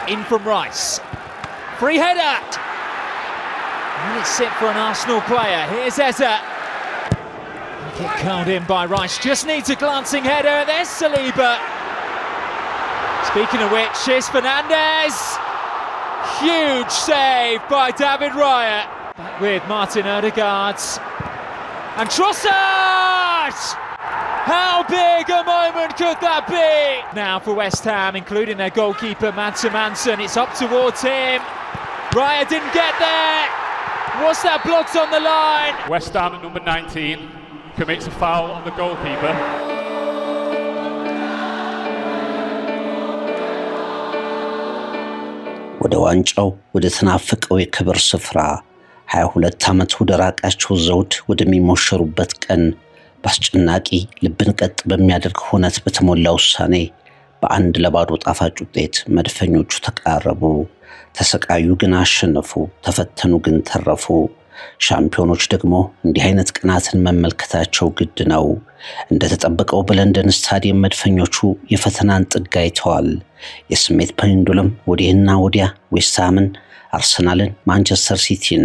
In from Rice. Free header. And it's set for an Arsenal player. Here's Eza. Kick curled in by Rice. Just needs a glancing header. There's Saliba. Speaking of which, here's Fernandes. Huge save by David Raya. Back with Martin Ødegaard. And Trossard! How big a moment could that be? Now for West Ham, including their goalkeeper, Mads Manson. It's up towards him. Raya didn't get there. Was that blocked on the line? West Ham at number 19 commits a foul on the goalkeeper. ወደ ዋንጫው ወደ ተናፈቀው የክብር ስፍራ 22 ዓመት ወደ ራቃቸው ዘውድ ወደሚሞሸሩበት ቀን በአስጨናቂ ልብን ቀጥ በሚያደርግ ሆነት በተሞላ ውሳኔ በአንድ ለባዶ ጣፋጭ ውጤት መድፈኞቹ ተቃረቡ። ተሰቃዩ ግን አሸነፉ፣ ተፈተኑ ግን ተረፉ። ሻምፒዮኖች ደግሞ እንዲህ አይነት ቀናትን መመልከታቸው ግድ ነው። እንደተጠበቀው በለንደን ስታዲየም መድፈኞቹ የፈተናን ጥግ አይተዋል። የስሜት ፔንዱለም ወዲህና ወዲያ ዌስትሃምን፣ አርሰናልን፣ ማንቸስተር ሲቲን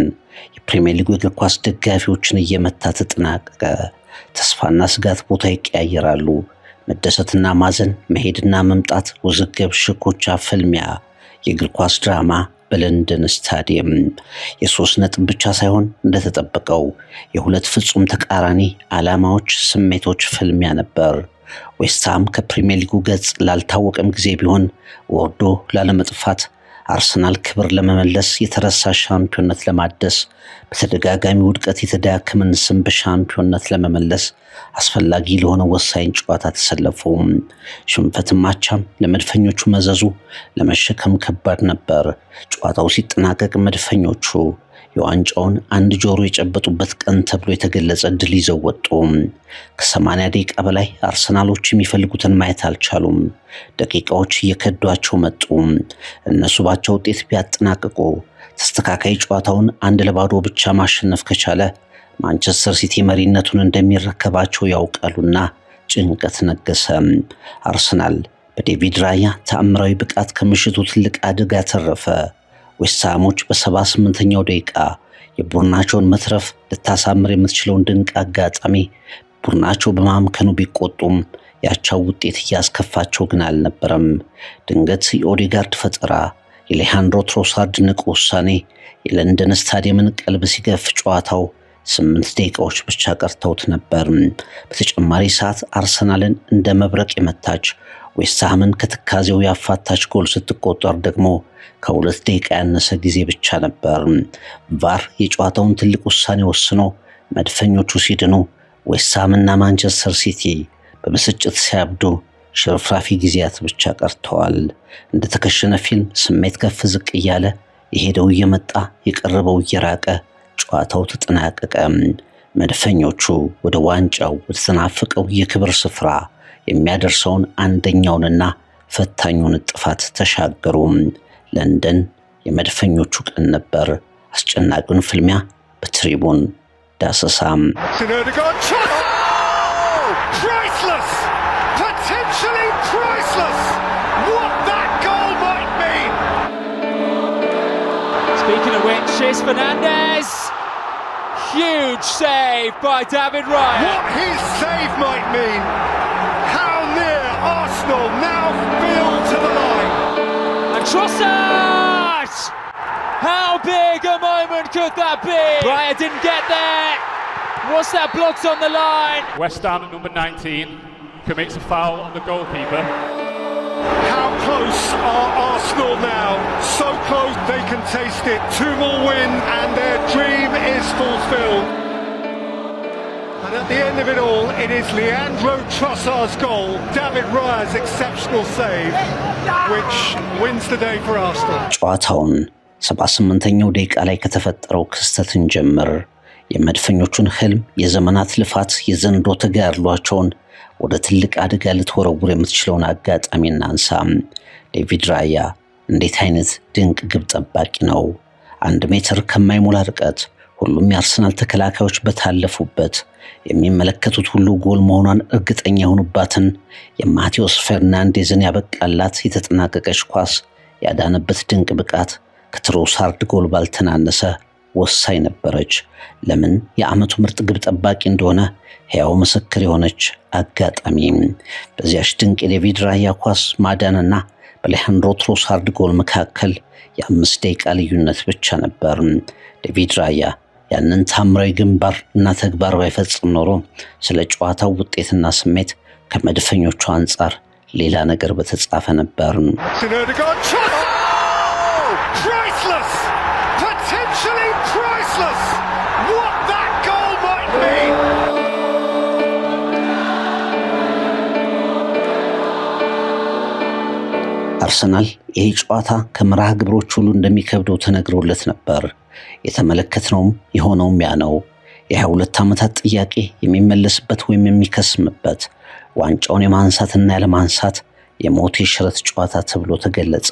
የፕሪሚየር ሊግ እግር ኳስ ደጋፊዎችን እየመታ ተጠናቀቀ። ተስፋና ስጋት ቦታ ይቀያየራሉ። መደሰትና ማዘን፣ መሄድና መምጣት፣ ውዝግብ፣ ሽኩቻ፣ ፍልሚያ፣ የእግር ኳስ ድራማ በለንደን ስታዲየም። የሶስት ነጥብ ብቻ ሳይሆን እንደተጠበቀው የሁለት ፍጹም ተቃራኒ ዓላማዎች፣ ስሜቶች ፍልሚያ ነበር። ዌስትሃም ከፕሪሚየር ሊጉ ገጽ ላልታወቀም ጊዜ ቢሆን ወርዶ ላለመጥፋት፣ አርሰናል ክብር ለመመለስ፣ የተረሳ ሻምፒዮንነት ለማደስ፣ በተደጋጋሚ ውድቀት የተዳከመን ስም በሻምፒዮንነት ለመመለስ አስፈላጊ ለሆነ ወሳኝ ጨዋታ ተሰለፉ። ሽንፈትም አቻም ለመድፈኞቹ መዘዙ ለመሸከም ከባድ ነበር። ጨዋታው ሲጠናቀቅ መድፈኞቹ የዋንጫውን አንድ ጆሮ የጨበጡበት ቀን ተብሎ የተገለጸ ድል ይዘው ወጡ። ከ80 ደቂቃ በላይ አርሰናሎች የሚፈልጉትን ማየት አልቻሉም። ደቂቃዎች እየከዷቸው መጡ። እነሱ ባቸው ውጤት ቢያጠናቅቁ ተስተካካይ ጨዋታውን 1-0 ብቻ ማሸነፍ ከቻለ ማንቸስተር ሲቲ መሪነቱን እንደሚረከባቸው ያውቃሉና ጭንቀት ነገሰ። አርሰናል በዴቪድ ራያ ተአምራዊ ብቃት ከምሽቱ ትልቅ አደጋ ተረፈ። ዌስትሃሞች በ78ኛው ደቂቃ የቡድናቸውን መትረፍ ልታሳምር የምትችለውን ድንቅ አጋጣሚ ቡድናቸው በማምከኑ ቢቆጡም ያቻው ውጤት እያስከፋቸው ግን አልነበረም። ድንገት የኦዴጋርድ ፈጠራ፣ የሌሃንድሮ ትሮሳርድ ንቁ ውሳኔ የለንደን ስታዲየምን ቀልብ ሲገፍ ጨዋታው 8 ደቂቃዎች ብቻ ቀርተውት ነበር። በተጨማሪ ሰዓት አርሰናልን እንደ መብረቅ የመታች ዌስትሃምን ከትካዜው ያፋታች ጎል ስትቆጠር ደግሞ ከ2 ደቂቃ ያነሰ ጊዜ ብቻ ነበር። ቫር የጨዋታውን ትልቅ ውሳኔ ወስኖ መድፈኞቹ ሲድኑ ዌስትሃምና ማንቸስተር ሲቲ በብስጭት ሲያብዱ ሽርፍራፊ ጊዜያት ብቻ ቀርተዋል። እንደተከሸነ ፊልም ስሜት ከፍ ዝቅ እያለ የሄደው እየመጣ የቀረበው እየራቀ ጨዋታው ተጠናቀቀ። መድፈኞቹ ወደ ዋንጫው ወደ ተናፈቀው የክብር ስፍራ የሚያደርሰውን አንደኛውንና ፈታኙን ጥፋት ተሻገሩ። ለንደን የመድፈኞቹ ቀን ነበር። አስጨናቂውን ፍልሚያ በትሪቡን ዳሰሳም። Potentially priceless. What that goal might mean. Speaking of which, here's Fernandes. Huge save by David Raya. What his save might mean. How near Arsenal now feel to the line. And Trossard! How big a moment could that be? Raya didn't get there. Was that blocked on the line? West Ham at number 19 commits a foul on the goalkeeper. How close are Arsenal now? So close they can taste it. 2 more win and their dream is fulfilled. And at the end of it all, it is Leandro Trossard's goal, David Raya's exceptional save, which wins the day for Arsenal. ጨዋታውን 78ኛው ደቂቃ ላይ ከተፈጠረው ክስተትን ጀምር የመድፈኞቹን ህልም፣ የዘመናት ልፋት፣ የዘንዶ ተጋድሏቸውን ወደ ትልቅ አደጋ ልትወረውር የምትችለውን አጋጣሚ እናንሳ። ዴቪድ ራያ እንዴት አይነት ድንቅ ግብ ጠባቂ ነው! 1 ሜትር ከማይሞላ ርቀት ሁሉም የአርሰናል ተከላካዮች በታለፉበት የሚመለከቱት ሁሉ ጎል መሆኗን እርግጠኛ የሆኑባትን የማቴዎስ ፈርናንዴዝን ያበቃላት የተጠናቀቀች ኳስ ያዳነበት ድንቅ ብቃት ከትሮሳርድ ጎል ባልተናነሰ ወሳኝ ነበረች። ለምን የዓመቱ ምርጥ ግብ ጠባቂ እንደሆነ ሕያው ምስክር የሆነች አጋጣሚ። በዚያች ድንቅ የዴቪድ ራያ ኳስ ማዳንና በአሌሃንድሮ ትሮሳርድ ጎል መካከል የ5 ደቂቃ ልዩነት ብቻ ነበር። ዴቪድ ራያ ያንን ታምራዊ ግንባር እና ተግባር ባይፈጽም ኖሮ ስለ ጨዋታው ውጤትና ስሜት ከመድፈኞቹ አንጻር ሌላ ነገር በተጻፈ ነበር። አርሰናል ይህ ጨዋታ ከመርሃ ግብሮች ሁሉ እንደሚከብደው ተነግሮለት ነበር። የተመለከትነውም የሆነውም ያ ነው። የ22 ዓመታት ጥያቄ የሚመለስበት ወይም የሚከስምበት፣ ዋንጫውን የማንሳትና ያለማንሳት የሞት የሽረት ጨዋታ ተብሎ ተገለጸ።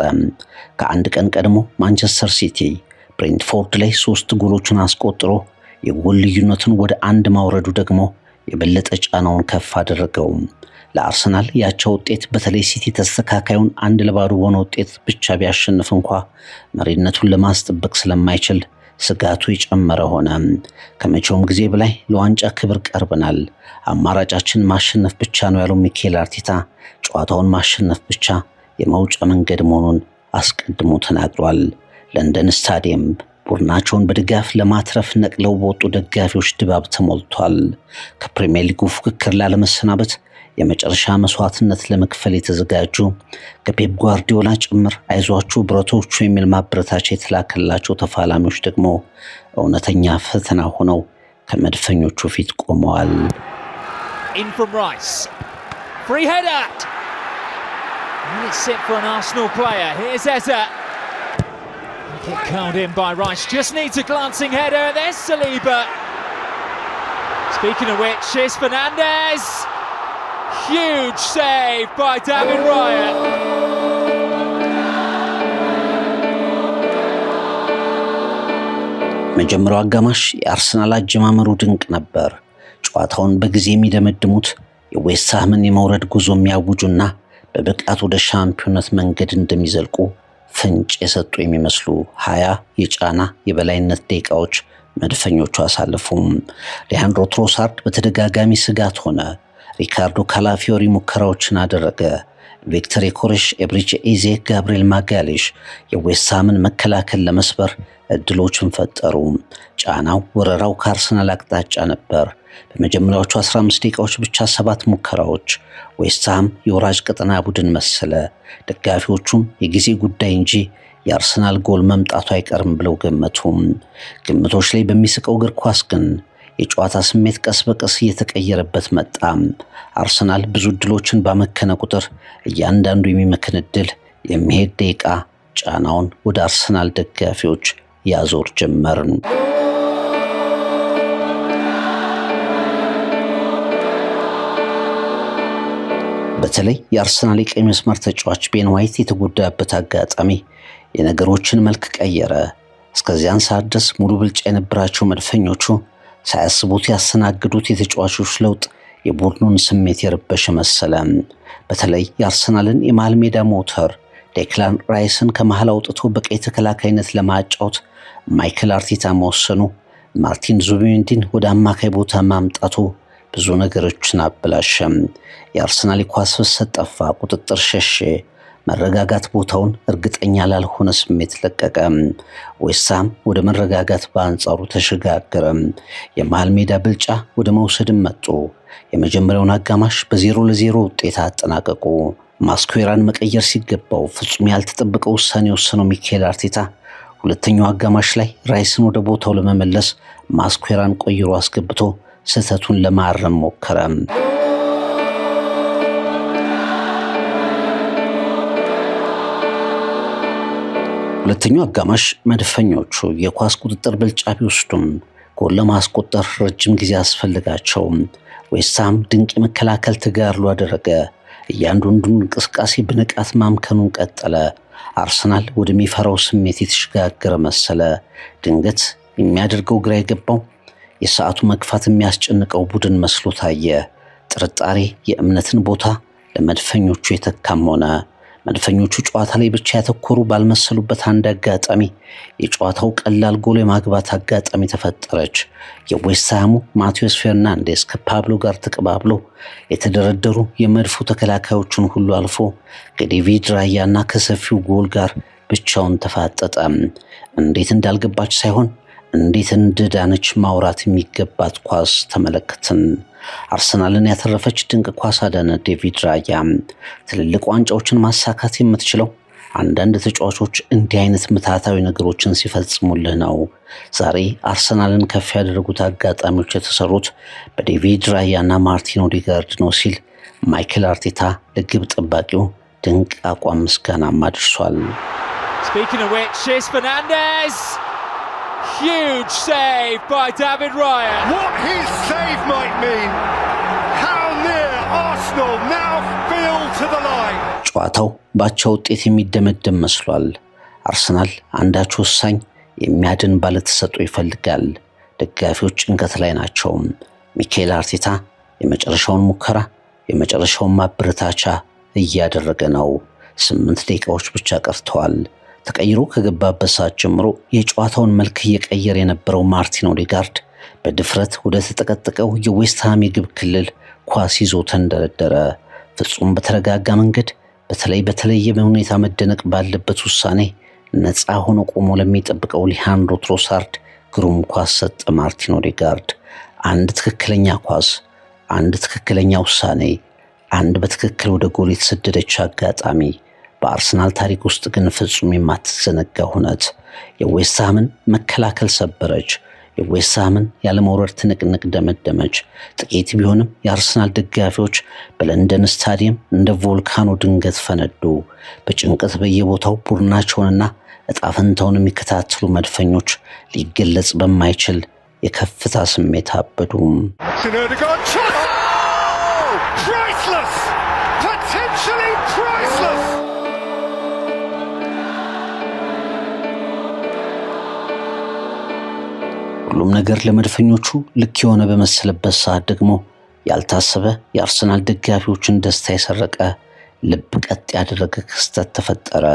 ከአንድ ቀን ቀድሞ ማንቸስተር ሲቲ ብሬንትፎርድ ላይ 3 ጎሎችን አስቆጥሮ የጎል ልዩነቱን ወደ 1 ማውረዱ ደግሞ የበለጠ ጫናውን ከፍ አደረገው። ለአርሰናል ያቻ ውጤት በተለይ ሲቲ ተስተካካዩን 1-0 በሆነ ውጤት ብቻ ቢያሸንፍ እንኳ መሪነቱን ለማስጠበቅ ስለማይችል ስጋቱ የጨመረ ሆነ። ከመቼውም ጊዜ በላይ ለዋንጫ ክብር ቀርበናል፣ አማራጫችን ማሸነፍ ብቻ ነው ያለው ሚኬል አርቴታ ጨዋታውን ማሸነፍ ብቻ የመውጫ መንገድ መሆኑን አስቀድሞ ተናግሯል። ለንደን ስታዲየም ቡድናቸውን በድጋፍ ለማትረፍ ነቅለው በወጡ ደጋፊዎች ድባብ ተሞልቷል። ከፕሪሚየር ሊጉ ፉክክር ላለመሰናበት የመጨረሻ መስዋዕትነት ለመክፈል የተዘጋጁ ከፔፕ ጓርዲዮላ ጭምር አይዟችሁ ብረቶቹ የሚል ማበረታቻ የተላከላቸው ተፋላሚዎች ደግሞ እውነተኛ ፈተና ሆነው ከመድፈኞቹ ፊት ቆመዋል። In from Rice. Free header. It's set for an Arsenal player. Here's Eza. Get curled in by Rice. Just needs a glancing header. There's Saliba. Speaking of which, here's Fernandes. Huge save by David Raya. መጀመሪያው አጋማሽ የአርሰናል አጀማመሩ ድንቅ ነበር። ጨዋታውን በጊዜ የሚደመድሙት የዌስትሃምን የመውረድ ጉዞ የሚያውጁና በብቃት ወደ ሻምፒዮንነት መንገድ እንደሚዘልቁ ፍንጭ የሰጡ የሚመስሉ 20 የጫና የበላይነት ደቂቃዎች መድፈኞቹ አሳለፉም። አሌሃንድሮ ትሮሳርድ በተደጋጋሚ ስጋት ሆነ። ሪካርዶ ካላፊዮሪ ሙከራዎችን አደረገ። ቪክተር ዮኬሬሽ፣ ኤብሪቼ ኢዜ፣ ጋብሪኤል ማጋሌሽ የዌስትሃምን መከላከል ለመስበር እድሎችን ፈጠሩ። ጫናው ወረራው ከአርሰናል አቅጣጫ ነበር። በመጀመሪያዎቹ 15 ደቂቃዎች ብቻ 7 ሙከራዎች። ዌስትሃም የወራጅ ቀጠና ቡድን መሰለ። ደጋፊዎቹም የጊዜ ጉዳይ እንጂ የአርሰናል ጎል መምጣቱ አይቀርም ብለው ገመቱ። ግምቶች ላይ በሚስቀው እግር ኳስ ግን የጨዋታ ስሜት ቀስ በቀስ እየተቀየረበት መጣ። አርሰናል ብዙ እድሎችን ባመከነ ቁጥር እያንዳንዱ የሚመክን እድል የሚሄድ ደቂቃ ጫናውን ወደ አርሰናል ደጋፊዎች ያዞር ጀመርን። በተለይ የአርሰናል የቀኝ መስመር ተጫዋች ቤን ዋይት የተጎዳበት አጋጣሚ የነገሮችን መልክ ቀየረ። እስከዚያን ሰዓት ድረስ ሙሉ ብልጫ የነበራቸው መድፈኞቹ ሳያስቡት ያስተናግዱት የተጫዋቾች ለውጥ የቡድኑን ስሜት የረበሸ መሰለ። በተለይ የአርሰናልን የመሃል ሜዳ ሞተር ዴክላን ራይስን ከመሃል አውጥቶ በቀኝ ተከላካይነት ለማጫወት ማይክል አርቴታ መወሰኑ፣ ማርቲን ዙቢሜንዲን ወደ አማካይ ቦታ ማምጣቱ ብዙ ነገሮችን አበላሸም። የአርሰናል ኳስ ፍሰት ጠፋ፣ ቁጥጥር ሸሸ። መረጋጋት ቦታውን እርግጠኛ ላልሆነ ስሜት ለቀቀ። ዌስትሃም ወደ መረጋጋት በአንጻሩ ተሸጋገረ። የመሃል ሜዳ ብልጫ ወደ መውሰድም መጡ። የመጀመሪያውን አጋማሽ በ0-0 ውጤት አጠናቀቁ። ማስኩዌራን መቀየር ሲገባው ፍጹም ያልተጠበቀ ውሳኔ ወሰነው ሚኬል አርቴታ ሁለተኛው አጋማሽ ላይ ራይስን ወደ ቦታው ለመመለስ ማስኩዌራን ቆይሮ አስገብቶ ስህተቱን ለማረም ሞከረ። ሁለተኛው አጋማሽ መድፈኞቹ የኳስ ቁጥጥር ብልጫ ቢወስዱም ጎል ለማስቆጠር ረጅም ጊዜ አስፈልጋቸው። ዌስትሃም ድንቅ የመከላከል ተጋድሎ አደረገ። እያንዳንዱን እንቅስቃሴ በንቃት ማምከኑን ቀጠለ። አርሰናል ወደሚፈራው ስሜት የተሸጋገረ መሰለ። ድንገት የሚያደርገው ግራ የገባው የሰዓቱ መግፋት የሚያስጨንቀው ቡድን መስሎ ታየ። ጥርጣሬ የእምነትን ቦታ ለመድፈኞቹ የተካም ሆነ። መድፈኞቹ ጨዋታ ላይ ብቻ ያተኮሩ ባልመሰሉበት አንድ አጋጣሚ የጨዋታው ቀላል ጎል የማግባት አጋጣሚ ተፈጠረች። የዌስትሃሙ ማቴዎስ ፌርናንዴስ ከፓብሎ ጋር ተቀባብሎ የተደረደሩ የመድፉ ተከላካዮቹን ሁሉ አልፎ ከዴቪድ ራያና ከሰፊው ጎል ጋር ብቻውን ተፋጠጠ። እንዴት እንዳልገባች ሳይሆን እንዴት እንደዳነች ማውራት የሚገባት ኳስ ተመለከትን። አርሰናልን ያተረፈች ድንቅ ኳስ አዳነ ዴቪድ ራያ። ትልልቅ ዋንጫዎችን ማሳካት የምትችለው አንዳንድ ተጫዋቾች እንዲህ አይነት ምታታዊ ነገሮችን ሲፈጽሙልህ ነው። ዛሬ አርሰናልን ከፍ ያደረጉት አጋጣሚዎች የተሰሩት በዴቪድ ራያና ማርቲን ኦዴጋርድ ነው ሲል ማይክል አርቴታ ለግብ ጠባቂው ድንቅ አቋም ምስጋናም አድርሷል። Speaking of which, here's Fernandes. Huge save by David Raya. What his save might mean. How near Arsenal now feel to the line. ጨዋታው ባቻ ውጤት የሚደመደም መስሏል። አርሰናል አንዳች ወሳኝ የሚያድን ባለተሰጥኦ ይፈልጋል። ደጋፊዎች ጭንቀት ላይ ናቸው። ሚኬል አርቴታ የመጨረሻውን ሙከራ የመጨረሻውን ማበረታቻ እያደረገ ነው። 8 ደቂቃዎች ብቻ ቀርተዋል። ተቀይሮ ከገባበት ሰዓት ጀምሮ የጨዋታውን መልክ እየቀየረ የነበረው ማርቲን ኦዴጋርድ በድፍረት ወደ ተጠቀጠቀው የዌስትሃም የግብ ክልል ኳስ ይዞ ተንደረደረ። ፍጹም በተረጋጋ መንገድ በተለየ ሁኔታ መደነቅ ባለበት ውሳኔ ነፃ ሆኖ ቆሞ ለሚጠብቀው ሊሃንድሮ ትሮሳርድ ግሩም ኳስ ሰጠ። ማርቲን ኦዴጋርድ አንድ ትክክለኛ ኳስ፣ አንድ ትክክለኛ ውሳኔ፣ አንድ በትክክል ወደ ጎል የተሰደደች አጋጣሚ። በአርሰናል ታሪክ ውስጥ ግን ፍጹም የማትዘነጋ ሁነት። የዌስትሃምን መከላከል ሰበረች። የዌስትሃምን ያለመውረድ ትንቅንቅ ደመደመች። ጥቂት ቢሆንም የአርሰናል ደጋፊዎች በለንደን ስታዲየም እንደ ቮልካኖ ድንገት ፈነዱ። በጭንቀት በየቦታው ቡድናቸውንና እጣፈንታውን የሚከታተሉ መድፈኞች ሊገለጽ በማይችል የከፍታ ስሜት አበዱ። Priceless! Potentially priceless! ሁሉም ነገር ለመድፈኞቹ ልክ የሆነ በመሰለበት ሰዓት ደግሞ ያልታሰበ የአርሰናል ደጋፊዎችን ደስታ የሰረቀ ልብ ቀጥ ያደረገ ክስተት ተፈጠረ።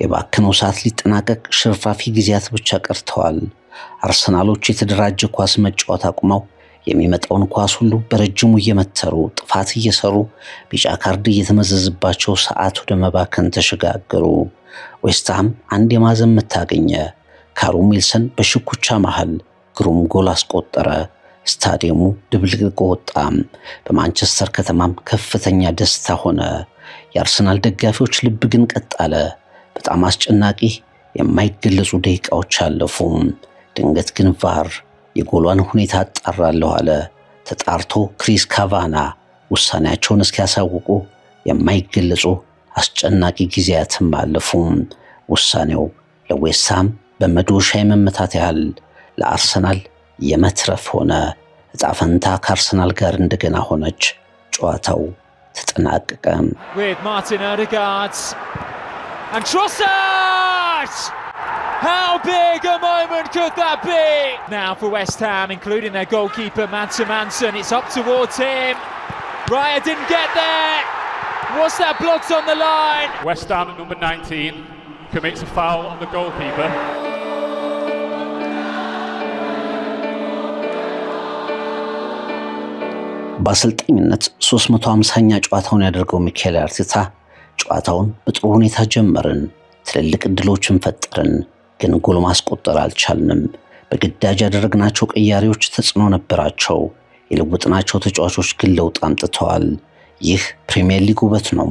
የባከነው ሰዓት ሊጠናቀቅ ሽርፋፊ ጊዜያት ብቻ ቀርተዋል። አርሰናሎች የተደራጀ ኳስ መጫወት አቁመው የሚመጣውን ኳስ ሁሉ በረጅሙ እየመተሩ ጥፋት እየሰሩ ቢጫ ካርድ እየተመዘዘባቸው ሰዓት ወደ መባከን ተሸጋገሩ። ዌስትሃም አንድ የማዕዘን ምት አገኘ። ካሉም ዊልሰን በሽኩቻ መሃል ግሩም ጎል አስቆጠረ። ስታዲየሙ ድብልቅልቅ ወጣ። በማንቸስተር ከተማም ከፍተኛ ደስታ ሆነ። የአርሰናል ደጋፊዎች ልብ ግን ቀጥ አለ። በጣም አስጨናቂ የማይገለጹ ደቂቃዎች አለፉ። ድንገት ግን ቫር የጎሏን ሁኔታ አጣራለሁ አለ። ተጣርቶ ክሪስ ካቫና ውሳኔያቸውን እስኪያሳውቁ የማይገለጹ አስጨናቂ ጊዜያትም አለፉ። ውሳኔው ለዌስትሃም በመዶሻ የመመታት ያህል ለአርሰናል የመትረፍ ሆነ። ዕጣ ፈንታ ከአርሰናል ጋር እንደገና ሆነች። ጨዋታው ተጠናቀቀ። With Martin Odegaard and Trossard! How big a moment could that be? Now for West Ham, including their goalkeeper Manson Manson. It's up towards him. Raya didn't get there. Was that blocked on the line? West Ham at number 19 commits a foul on the goalkeeper. በአሰልጣኝነት 350ኛ ጨዋታውን ያደርገው ሚኬል አርቴታ ጨዋታውን በጥሩ ሁኔታ ጀመርን፣ ትልልቅ እድሎችን ፈጠርን፣ ግን ጎል ማስቆጠር አልቻልንም። በግዳጅ ያደረግናቸው ቅያሬዎች ተጽዕኖ ነበራቸው። የለውጥናቸው ተጫዋቾች ግን ለውጥ አምጥተዋል። ይህ ፕሪሚየር ሊግ ውበት ነው።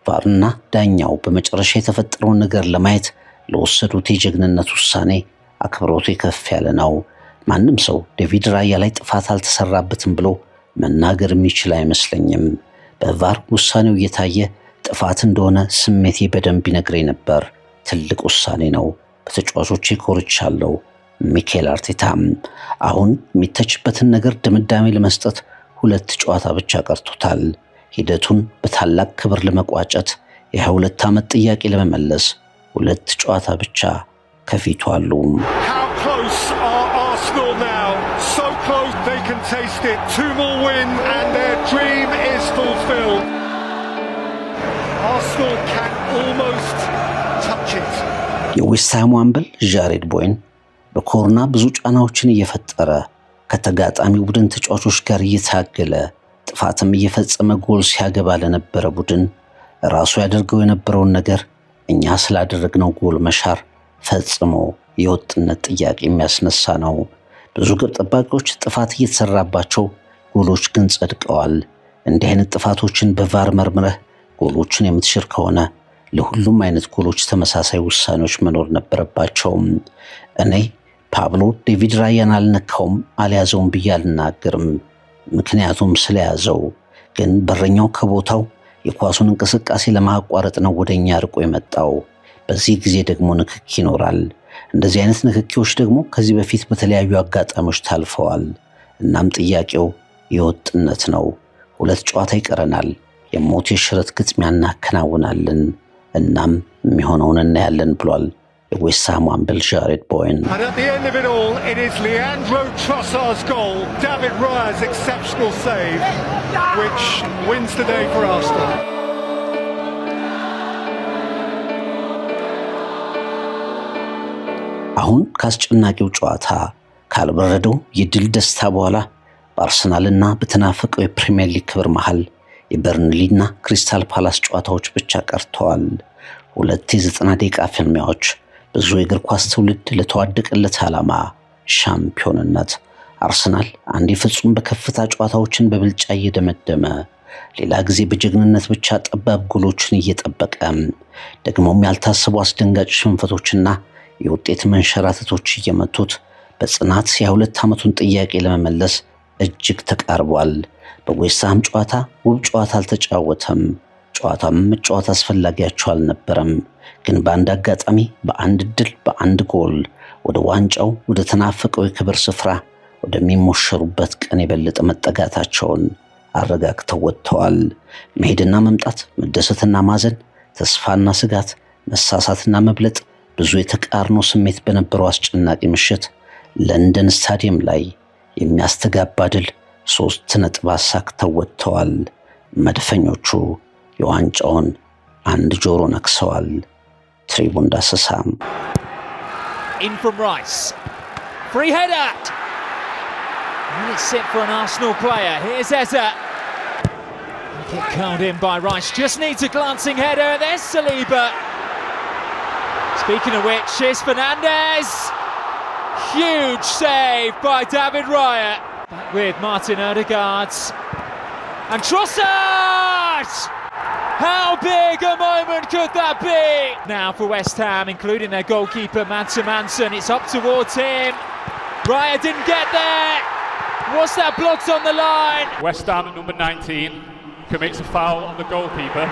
ቫርና ዳኛው በመጨረሻ የተፈጠረውን ነገር ለማየት ለወሰዱት የጀግንነት ውሳኔ አክብሮቱ ከፍ ያለ ነው። ማንም ሰው ዴቪድ ራያ ላይ ጥፋት አልተሰራበትም ብሎ መናገር የሚችል አይመስለኝም። በቫር ውሳኔው እየታየ ጥፋት እንደሆነ ስሜቴ በደንብ ይነግረኝ ነበር። ትልቅ ውሳኔ ነው። በተጫዋቾቼ ኮርቻለሁ። ሚኬል አርቴታ አሁን የሚተችበትን ነገር ድምዳሜ ለመስጠት 2 ጨዋታ ብቻ ቀርቶታል። ሂደቱን በታላቅ ክብር ለመቋጨት የ22 ዓመት ጥያቄ ለመመለስ 2 ጨዋታ ብቻ ከፊቱ አሉ። How close are Arsenal now? So close they can taste it. 2 more win and their dream is fulfilled. Arsenal can almost touch it. የዌስትሃሙ አምበል ጃሬድ ቦይን በኮርና ብዙ ጫናዎችን እየፈጠረ ከተጋጣሚ ቡድን ተጫዋቾች ጋር እየታገለ ጥፋትም እየፈጸመ ጎል ሲያገባ ለነበረ ቡድን ራሱ ያደርገው የነበረውን ነገር እኛ ስላደረግነው ጎል መሻር ፈጽሞ የወጥነት ጥያቄ የሚያስነሳ ነው። ብዙ ግብ ጠባቂዎች ጥፋት እየተሰራባቸው ጎሎች ግን ጸድቀዋል። እንዲህ አይነት ጥፋቶችን በቫር መርምረህ ጎሎችን የምትሽር ከሆነ ለሁሉም አይነት ጎሎች ተመሳሳይ ውሳኔዎች መኖር ነበረባቸው። እኔ ፓብሎ ዴቪድ ራያን አልነካውም አልያዘውም ብዬ አልናገርም፣ ምክንያቱም ስለያዘው። ግን በረኛው ከቦታው የኳሱን እንቅስቃሴ ለማቋረጥ ነው ወደኛ ርቆ የመጣው። በዚህ ጊዜ ደግሞ ንክኪ ይኖራል። እንደዚህ አይነት ንክኪዎች ደግሞ ከዚህ በፊት በተለያዩ አጋጣሚዎች ታልፈዋል። እናም ጥያቄው የወጥነት ነው። 2 ጨዋታ ይቀረናል። የሞት የሽረት ግጥሚያ እናከናውናለን። እናም የሚሆነውን እናያለን ብሏል የዌስትሃሙ አምበል ጃሬድ ቦይን። And at the end of it all, it is Leandro Trossard's goal, David Raya's exceptional save, which wins the day for Arsenal. አሁን ካስጨናቂው ጨዋታ ካልበረደው የድል ደስታ በኋላ በአርሰናልና በተናፈቀው የፕሪሚየር ሊግ ክብር መሃል የበርንሊና ክሪስታል ፓላስ ጨዋታዎች ብቻ ቀርተዋል። 2 የ90 ደቂቃ ፍልሚያዎች፣ ብዙ የእግር ኳስ ትውልድ ለተዋደቀለት ዓላማ ሻምፒዮንነት። አርሰናል አንዴ ፍጹም በከፍታ ጨዋታዎችን በብልጫ እየደመደመ፣ ሌላ ጊዜ በጀግንነት ብቻ ጠባብ ጎሎችን እየጠበቀ፣ ደግሞም ያልታሰቡ አስደንጋጭ ሽንፈቶችና የውጤት መንሸራተቶች እየመቱት በጽናት የ2 ዓመቱን ጥያቄ ለመመለስ እጅግ ተቃርቧል። በዌስትሃም ጨዋታ ውብ ጨዋታ አልተጫወተም። ጨዋታም መጫወት አስፈላጊያቸው አልነበረም። ግን በአንድ አጋጣሚ፣ በአንድ ድል፣ በአንድ ጎል ወደ ዋንጫው፣ ወደ ተናፈቀው የክብር ስፍራ ወደሚሞሸሩበት ቀን የበለጠ መጠጋታቸውን አረጋግተው ወጥተዋል። መሄድና መምጣት፣ መደሰትና ማዘን፣ ተስፋና ስጋት፣ መሳሳትና መብለጥ፣ ብዙ የተቃርኖ ስሜት በነበረው አስጨናቂ ምሽት ለንደን ስታዲየም ላይ የሚያስተጋባ ድል 3 ነጥብ አሳክተው ወጥተዋል። መድፈኞቹ የዋንጫውን አንድ ጆሮ ነክሰዋል። ትሪቡን ዳሰሳም in from Rice, free header, and it's set for an Arsenal player. Here's Eza, get curled in by Rice, just needs a glancing header. There's Saliba. Speaking of which, here's Fernandes. Huge save by David Raya. Back with Martin Odegaard. And Trossard! How big a moment could that be? Now for West Ham, including their goalkeeper, Manson Manson. It's up towards him. Raya didn't get there. Was that blocked on the line? West Ham at number 19 commits a foul on the goalkeeper.